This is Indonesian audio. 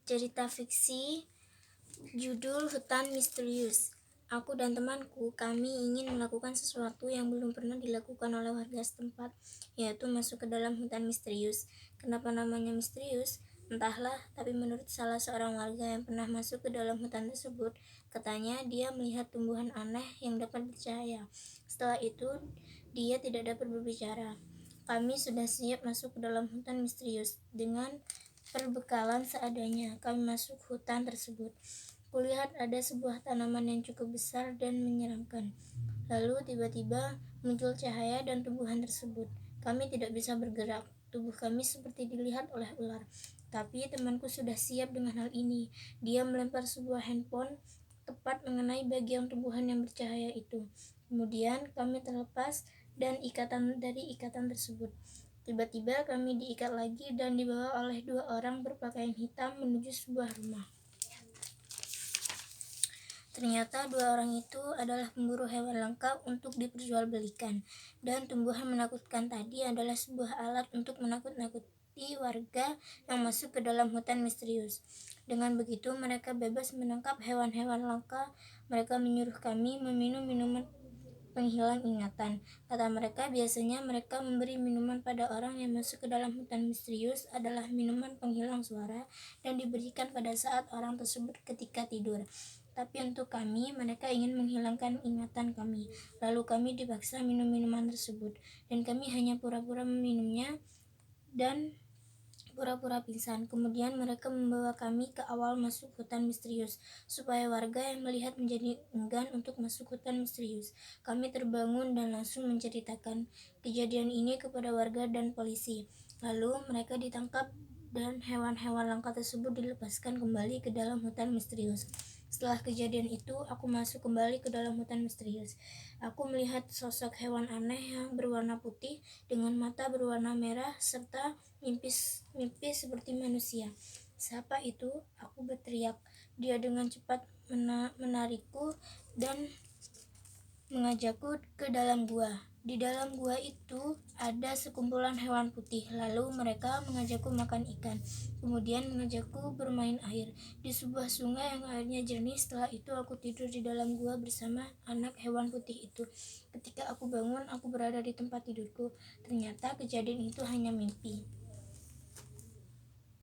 Cerita fiksi, judul Hutan Misterius. Aku dan temanku, kami ingin melakukan sesuatu yang belum pernah dilakukan oleh warga setempat, yaitu masuk ke dalam hutan misterius. Kenapa namanya misterius? Entahlah, tapi menurut salah seorang warga yang pernah masuk ke dalam hutan tersebut, katanya dia melihat tumbuhan aneh yang dapat bercahaya. Setelah itu, dia tidak dapat berbicara. Kami sudah siap masuk ke dalam hutan misterius. Dengan perbekalan seadanya, kami masuk hutan tersebut. Kulihat ada sebuah tanaman yang cukup besar dan menyeramkan. Lalu tiba-tiba muncul cahaya dan tumbuhan tersebut. Kami tidak bisa bergerak. Tubuh kami seperti dilihat oleh ular. Tapi temanku sudah siap dengan hal ini. Dia melempar sebuah handphone tepat mengenai bagian tumbuhan yang bercahaya itu. Kemudian kami terlepas dan dari ikatan tersebut. Tiba-tiba kami diikat lagi dan dibawa oleh 2 orang berpakaian hitam menuju sebuah rumah. Ternyata 2 orang itu adalah pemburu hewan langka untuk diperjualbelikan, dan tumbuhan menakutkan tadi adalah sebuah alat untuk menakut-nakuti warga yang masuk ke dalam hutan misterius. Dengan begitu, mereka bebas menangkap hewan-hewan langka. Mereka menyuruh kami meminum minuman penghilang ingatan. Kata mereka, biasanya mereka memberi minuman pada orang yang masuk ke dalam hutan misterius adalah minuman penghilang suara dan diberikan pada saat orang tersebut ketika tidur. Tapi untuk kami, mereka ingin menghilangkan ingatan kami. Lalu kami dipaksa minum minuman tersebut, dan kami hanya pura-pura meminumnya dan pura-pura pingsan. Kemudian mereka membawa kami ke awal masuk hutan misterius, supaya warga yang melihat menjadi enggan untuk masuk hutan misterius. Kami terbangun dan langsung menceritakan kejadian ini kepada warga dan polisi. Lalu mereka ditangkap dan hewan-hewan langka tersebut dilepaskan kembali ke dalam hutan misterius. Setelah kejadian itu, aku masuk kembali ke dalam hutan misterius. Aku melihat sosok hewan aneh yang berwarna putih dengan mata berwarna merah serta mimpi seperti manusia. Siapa itu? Aku berteriak. Dia dengan cepat menarikku dan mengajakku ke dalam gua. Di dalam gua itu ada sekumpulan hewan putih. Lalu mereka mengajakku makan ikan. Kemudian mengajakku bermain air di sebuah sungai yang airnya jernih. Setelah itu aku tidur di dalam gua bersama anak hewan putih itu. Ketika aku bangun, aku berada di tempat tidurku. Ternyata kejadian itu hanya mimpi.